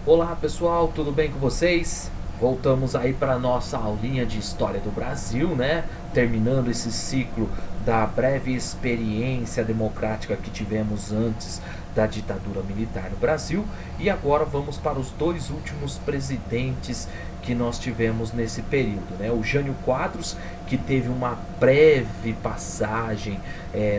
Olá pessoal, tudo bem com vocês? Voltamos aí para nossa aulinha de História do Brasil, né? Terminando esse ciclo da breve experiência democrática que tivemos antes da ditadura militar no Brasil. E agora vamos para os dois últimos presidentes que nós tivemos nesse período, né? O Jânio Quadros, que teve uma breve passagem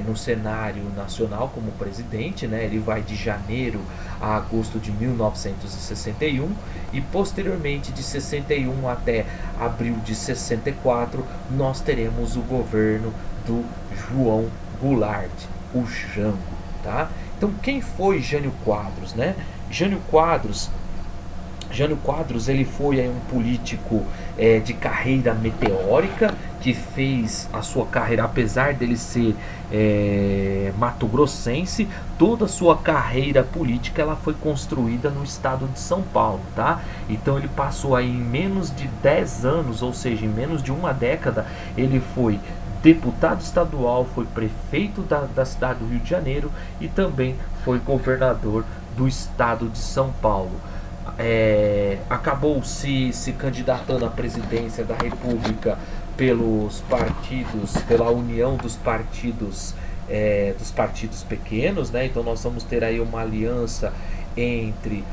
no cenário nacional como presidente, né? Ele vai de janeiro a agosto de 1961 e posteriormente de 61 até abril de 64 nós teremos o governo do João Goulart, o Jango, tá? Então quem foi Jânio Quadros, né? Jânio Quadros ele foi aí um político de carreira meteórica, que fez a sua carreira, apesar dele ser mato-grossense, toda a sua carreira política ela foi construída no estado de São Paulo, tá? Então ele passou aí em menos de 10 anos, ou seja, em menos de uma década, ele foi deputado estadual, foi prefeito da cidade do Rio de Janeiro e também foi governador do estado de São Paulo. Acabou se candidatando à presidência da República pelos partidos, pela união dos partidos pequenos, né? Então nós vamos ter aí uma aliança entre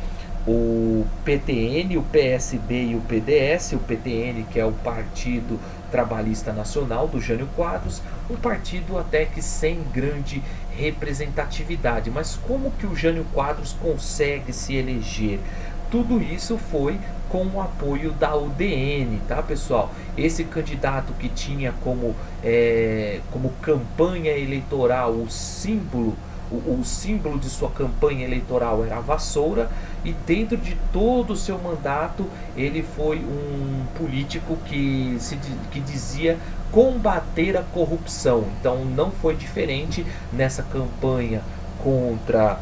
o PTN, o PSB e o PDS. O PTN, que é o Partido Trabalhista Nacional do Jânio Quadros, um partido até que sem grande representatividade. Mas como que o Jânio Quadros consegue se eleger? Tudo isso foi com o apoio da UDN, tá, pessoal? Esse candidato que tinha como campanha eleitoral o símbolo de sua campanha eleitoral era a vassoura, e dentro de todo o seu mandato ele foi um político que dizia combater a corrupção. Então não foi diferente nessa campanha contra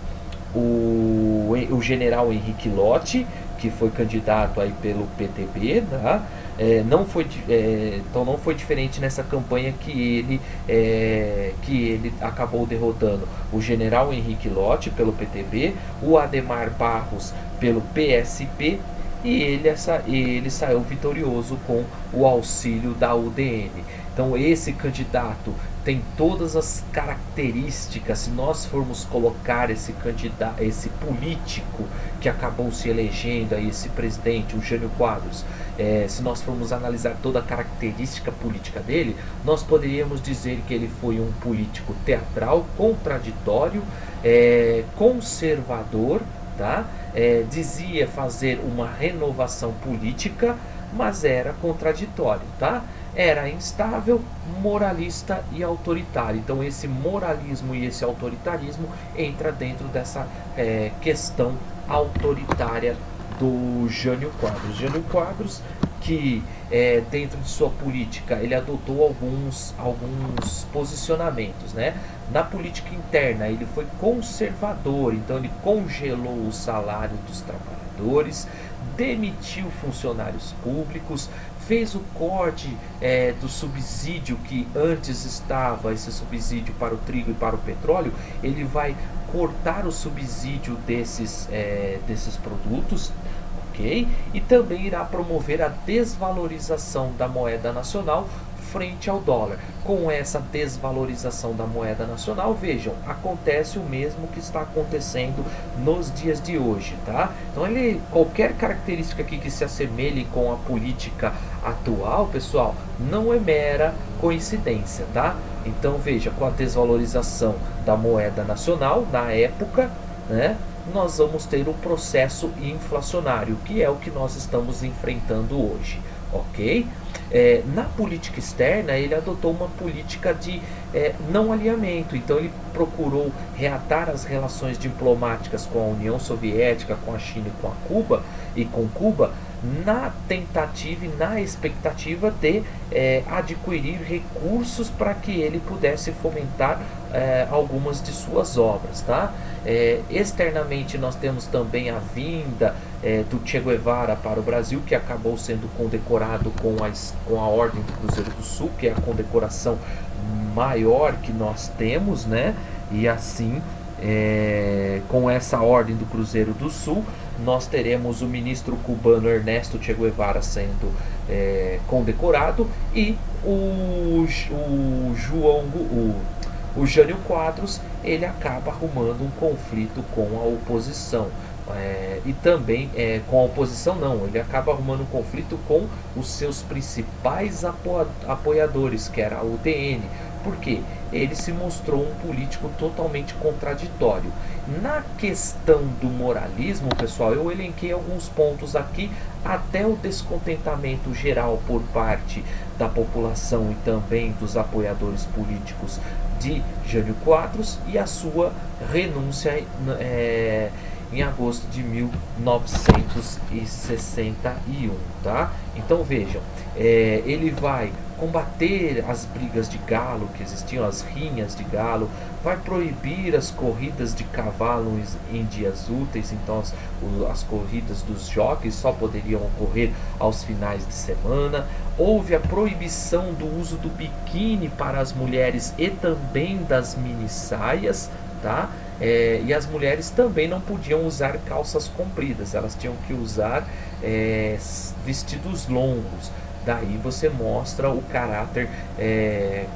o general Henrique Lott, que foi candidato aí pelo PTB, tá? Então não foi diferente nessa campanha que ele acabou derrotando o general Henrique Lott pelo PTB, o Ademar Barros pelo PSP, e ele saiu vitorioso com o auxílio da UDN. Então esse candidato tem todas as características. Se nós formos colocar esse político que acabou se elegendo, aí, esse presidente, o Jânio Quadros, se nós formos analisar toda a característica política dele, nós poderíamos dizer que ele foi um político teatral, contraditório, conservador, tá? Dizia fazer uma renovação política, mas era contraditório, tá? Era instável, moralista e autoritário. Então esse moralismo e esse autoritarismo entra dentro dessa questão autoritária do Jânio Quadros. Jânio Quadros que dentro de sua política ele adotou alguns posicionamentos, né? Na política interna ele foi conservador, então ele congelou o salário dos trabalhadores, demitiu funcionários públicos, fez o corte do subsídio que antes estava, esse subsídio para o trigo e para o petróleo. Ele vai cortar o subsídio desses produtos, ok? E também irá promover a desvalorização da moeda nacional frente ao dólar. Com essa desvalorização da moeda nacional, vejam, acontece o mesmo que está acontecendo nos dias de hoje, tá? Então qualquer característica aqui que se assemelhe com a política atual, pessoal, não é mera coincidência, tá? Então veja, com a desvalorização da moeda nacional na época, né, nós vamos ter um processo inflacionário, que é o que nós estamos enfrentando hoje, ok? Na política externa ele adotou uma política de não alinhamento. Então ele procurou reatar as relações diplomáticas com a União Soviética, com a China e com Cuba, na tentativa e na expectativa de adquirir recursos para que ele pudesse fomentar algumas de suas obras, tá? Externamente nós temos também a vinda do Che Guevara para o Brasil, que acabou sendo condecorado com a Ordem do Cruzeiro do Sul, que é a condecoração maior que nós temos, né? E assim com essa ordem do Cruzeiro do Sul, nós teremos o ministro cubano Ernesto Che Guevara sendo condecorado, e o Jânio Quadros, ele acaba arrumando um conflito com a oposição. E também com a oposição não, ele acaba arrumando um conflito com os seus principais apoiadores, que era a UDN. Por quê? Ele se mostrou um político totalmente contraditório. Na questão do moralismo, pessoal, eu elenquei alguns pontos aqui, até o descontentamento geral por parte da população e também dos apoiadores políticos de Jânio Quadros, e a sua renúncia em agosto de 1961, tá? Então vejam, ele vai combater as brigas de galo que existiam, as rinhas de galo, vai proibir as corridas de cavalos em dias úteis, então as corridas dos jockeys só poderiam ocorrer aos finais de semana. Houve a proibição do uso do biquíni para as mulheres e também das mini saias, tá? E as mulheres também não podiam usar calças compridas, elas tinham que usar vestidos longos. Daí você mostra o caráter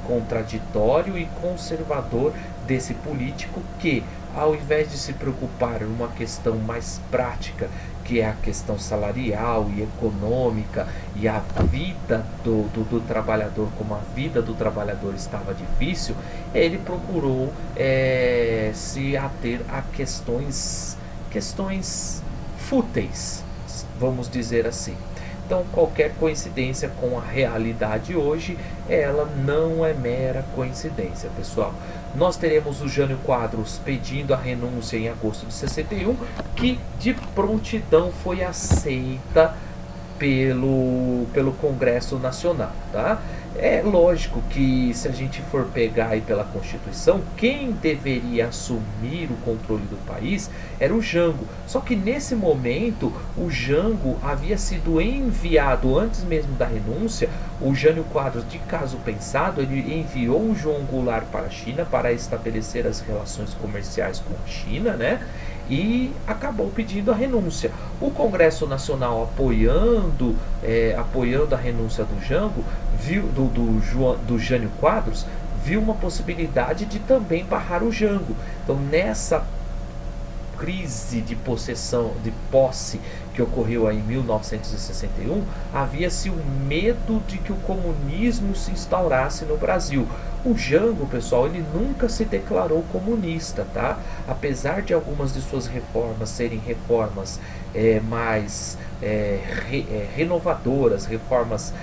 contraditório e conservador desse político, que, ao invés de se preocupar em uma questão mais prática, que é a questão salarial e econômica e a vida do trabalhador, como a vida do trabalhador estava difícil, ele procurou se ater a questões fúteis, vamos dizer assim. Então, qualquer coincidência com a realidade hoje, ela não é mera coincidência, pessoal. Nós teremos o Jânio Quadros pedindo a renúncia em agosto de 61, que de prontidão foi aceita pelo Congresso Nacional, tá? É lógico que, se a gente for pegar aí pela Constituição, quem deveria assumir o controle do país era o Jango. Só que nesse momento o Jango havia sido enviado, antes mesmo da renúncia, o Jânio Quadros, de caso pensado, ele enviou o João Goulart para a China para estabelecer as relações comerciais com a China, né? E acabou pedindo a renúncia. O Congresso Nacional, apoiando a renúncia do Jango, do Jânio Quadros, viu uma possibilidade de também barrar o Jango. Então, nessa crise de posse que ocorreu aí em 1961, havia-se o medo de que o comunismo se instaurasse no Brasil. O Jango, pessoal, ele nunca se declarou comunista, tá? Apesar de algumas de suas reformas serem reformas mais renovadoras, reformas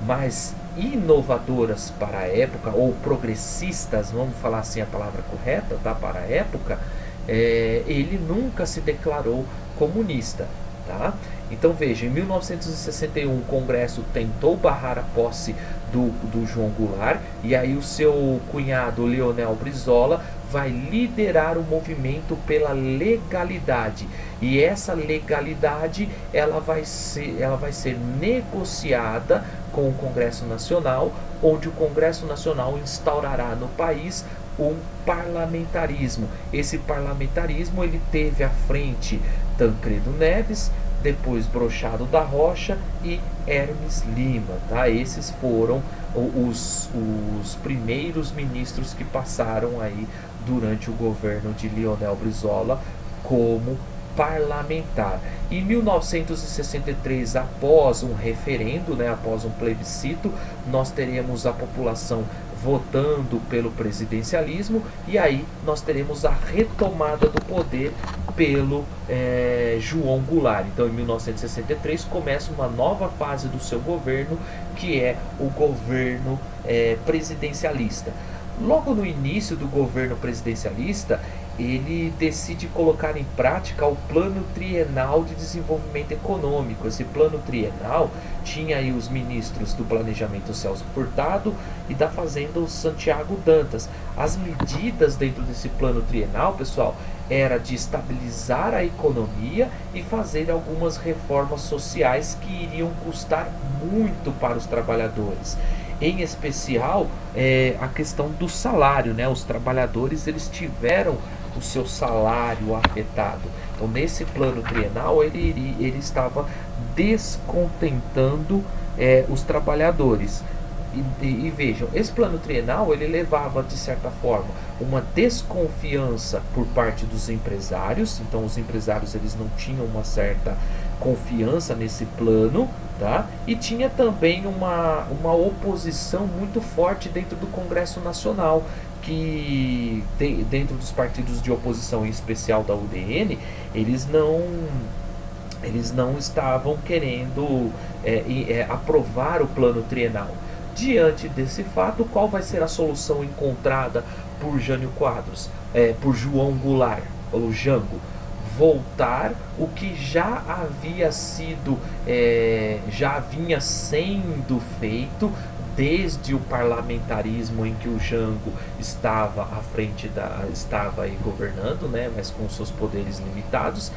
mais inovadoras para a época, ou progressistas, vamos falar assim a palavra correta, tá? Para a época, ele nunca se declarou comunista, tá? Então veja, em 1961 o Congresso tentou barrar a posse do João Goulart, e aí o seu cunhado Leonel Brizola vai liderar o movimento pela legalidade, e essa legalidade ela vai ser negociada com o Congresso Nacional, onde o Congresso Nacional instaurará no país um parlamentarismo. Esse parlamentarismo ele teve à frente Tancredo Neves, depois Brochado da Rocha e Hermes Lima, tá? Esses foram os primeiros ministros que passaram aí durante o governo de Leonel Brizola como parlamentar. Em 1963, após um referendo, né, após um plebiscito, nós teremos a população votando pelo presidencialismo, e aí nós teremos a retomada do poder pelo João Goulart. Então, em 1963 começa uma nova fase do seu governo, que é o governo presidencialista. Logo no início do governo presidencialista, ele decide colocar em prática o Plano Trienal de Desenvolvimento Econômico. Esse Plano Trienal tinha aí os ministros do Planejamento Celso Furtado e da Fazenda o Santiago Dantas. As medidas dentro desse Plano Trienal, pessoal, era de estabilizar a economia e fazer algumas reformas sociais que iriam custar muito para os trabalhadores. em especial a questão do salário, né? Os trabalhadores eles tiveram o seu salário afetado. Então, nesse plano trienal, ele estava descontentando os trabalhadores. E vejam, esse plano trienal ele levava de certa forma uma desconfiança por parte dos empresários. Então os empresários eles não tinham uma certa confiança nesse plano, tá? E tinha também uma oposição muito forte dentro do Congresso Nacional, que dentro dos partidos de oposição, em especial da UDN, eles não estavam querendo aprovar o plano trienal. Diante desse fato, qual vai ser a solução encontrada por Jânio Quadros, por João Goulart, ou Jango? Voltar o que já havia vinha sendo feito desde o parlamentarismo em que o Jango estava à frente estava aí governando, né, mas com seus poderes limitados.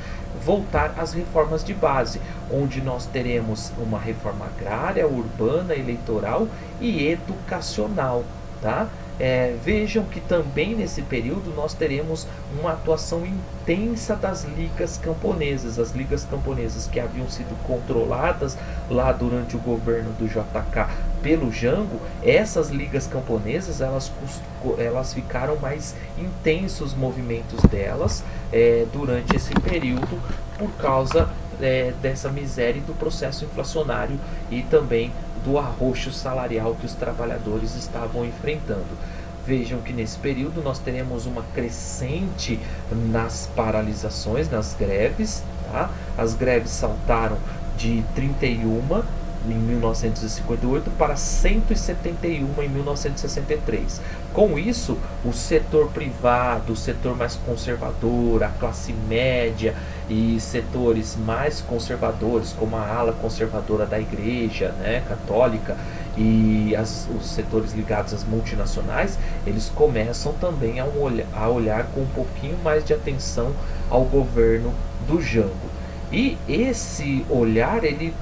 Voltar às reformas de base, onde nós teremos uma reforma agrária, urbana, eleitoral e educacional, tá? Vejam que também nesse período nós teremos uma atuação intensa das ligas camponesas. As ligas camponesas que haviam sido controladas lá durante o governo do JK pelo Jango, essas ligas camponesas elas ficaram mais intensos os movimentos delas durante esse período por causa dessa miséria e do processo inflacionário e também do arroxo salarial que os trabalhadores estavam enfrentando. Vejam que nesse período nós teremos uma crescente nas paralisações, nas greves, tá? As greves saltaram de 31 em 1958 para 171 em 1963. Com isso, o setor privado, o setor mais conservador, a classe média e setores mais conservadores, como a ala conservadora da igreja, né, católica, e os setores ligados às multinacionais, eles começam também a olhar com um pouquinho mais de atenção ao governo do Jango. E esse olhar, ele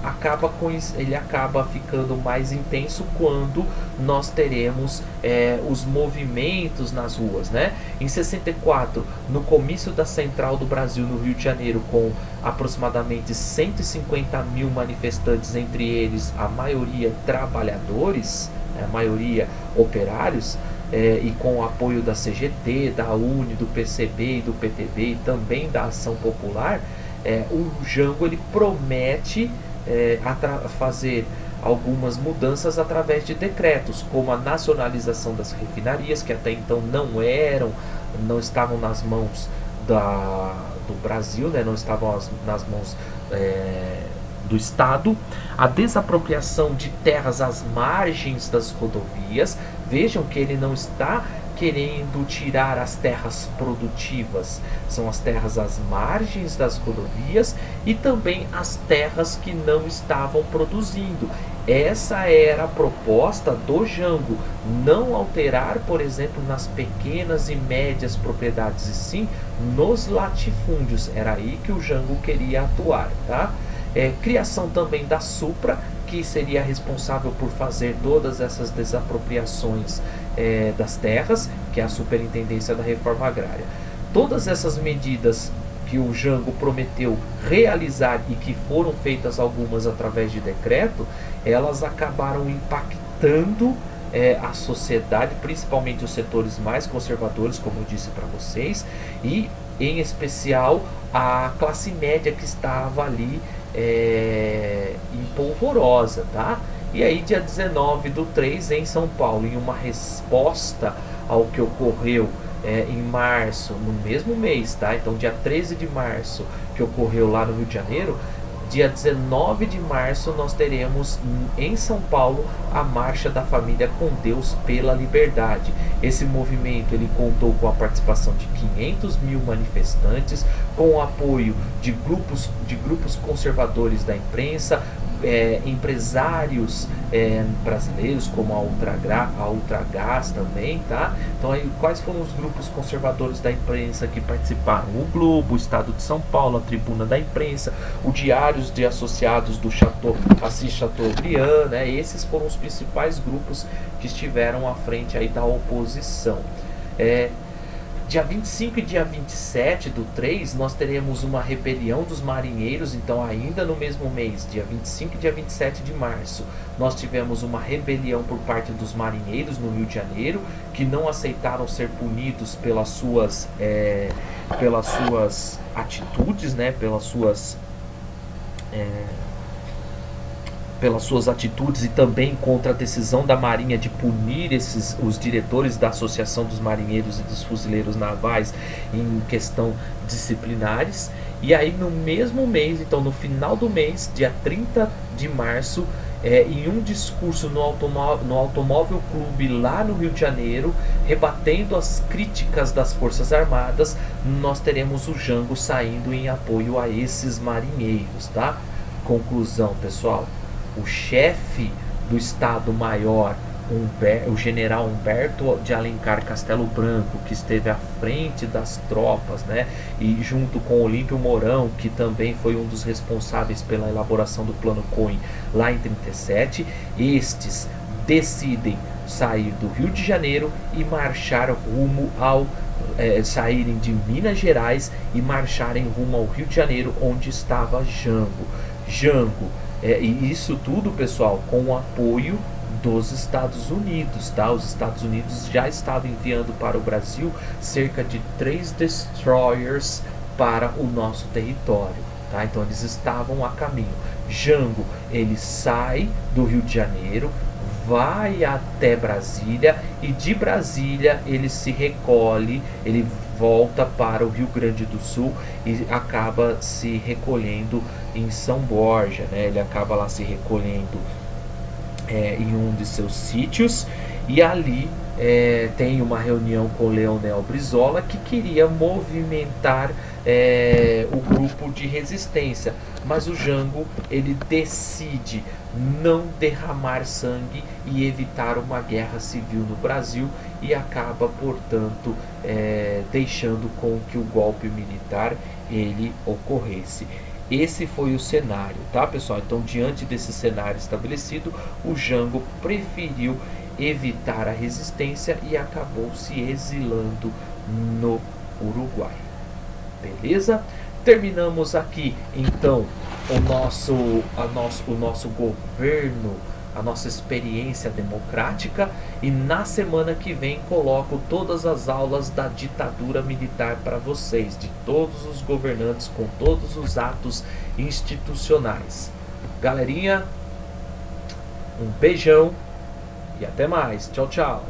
acaba ficando mais intenso quando nós teremos os movimentos nas ruas, né? Em 64, no comício da Central do Brasil no Rio de Janeiro, com aproximadamente 150 mil manifestantes, entre eles a maioria trabalhadores, a maioria operários, e com o apoio da CGT, da UNE, do PCB e do PTB e também da Ação Popular, o Jango ele promete fazer algumas mudanças através de decretos, como a nacionalização das refinarias, que até então não estavam nas mãos do Brasil, né? Não estavam nas mãos do Estado, a desapropriação de terras às margens das rodovias. Vejam que ele não está querendo tirar as terras produtivas, são as terras às margens das rodovias e também as terras que não estavam produzindo. Essa era a proposta do Jango, não alterar, por exemplo, nas pequenas e médias propriedades, e sim nos latifúndios. Era aí que o Jango queria atuar, tá? Criação também da Supra, que seria responsável por fazer todas essas desapropriações das terras, que é a Superintendência da Reforma Agrária. Todas essas medidas que o Jango prometeu realizar e que foram feitas algumas através de decreto, elas acabaram impactando a sociedade, principalmente os setores mais conservadores, como eu disse para vocês, e em especial a classe média que estava ali empolvorosa, tá? E aí, dia 19/3, em São Paulo, em uma resposta ao que ocorreu em março, no mesmo mês, tá? Então, dia 13 de março, que ocorreu lá no Rio de Janeiro, dia 19 de março, nós teremos em São Paulo a Marcha da Família com Deus pela Liberdade. Esse movimento ele contou com a participação de 500 mil manifestantes, com o apoio de grupos conservadores da imprensa, empresários brasileiros, como a Ultragás também, tá? Então aí, quais foram os grupos conservadores da imprensa que participaram? O Globo, o Estado de São Paulo, a Tribuna da Imprensa, o Diários de Associados do Assis Chateaubriand, né? Esses foram os principais grupos que estiveram à frente aí da oposição. Dia 25 e dia 27 do 3, nós teremos uma rebelião dos marinheiros. Então, ainda no mesmo mês, dia 25 e dia 27 de março, nós tivemos uma rebelião por parte dos marinheiros no Rio de Janeiro, que não aceitaram ser punidos pelas suas atitudes, né? Pelas suas atitudes, e também contra a decisão da Marinha de punir os diretores da Associação dos Marinheiros e dos Fuzileiros Navais em questão disciplinares. E aí no mesmo mês, então no final do mês, dia 30 de março, em um discurso no Automóvel Clube lá no Rio de Janeiro, rebatendo as críticas das Forças Armadas, nós teremos o Jango saindo em apoio a esses marinheiros, tá? Conclusão, pessoal. O chefe do Estado-Maior, o general Humberto de Alencar Castelo Branco, que esteve à frente das tropas, né, e junto com Olímpio Mourão, que também foi um dos responsáveis pela elaboração do Plano Cohen lá em 37, estes decidem sair do Rio de Janeiro e marchar rumo saírem de Minas Gerais e marcharem rumo ao Rio de Janeiro, onde estava Jango. E isso tudo, pessoal, com o apoio dos Estados Unidos, tá? Os Estados Unidos já estavam enviando para o Brasil cerca de 3 destroyers para o nosso território, tá? Então eles estavam a caminho. Jango, ele sai do Rio de Janeiro, vai até Brasília, e de Brasília ele se recolhe, ele volta para o Rio Grande do Sul e acaba se recolhendo em São Borja, né? Ele acaba lá se recolhendo em um de seus sítios, e ali tem uma reunião com Leonel Brizola, que queria movimentar o grupo de resistência, mas o Jango, ele decide não derramar sangue e evitar uma guerra civil no Brasil, e acaba, portanto, deixando com que o golpe militar ele ocorresse. Esse foi o cenário, tá, pessoal? Então, diante desse cenário estabelecido, o Jango preferiu evitar a resistência e acabou se exilando no Uruguai. Beleza? Terminamos aqui, então, o nosso governo, a nossa experiência democrática, e na semana que vem coloco todas as aulas da ditadura militar para vocês, de todos os governantes, com todos os atos institucionais. Galerinha, um beijão e até mais. Tchau, tchau.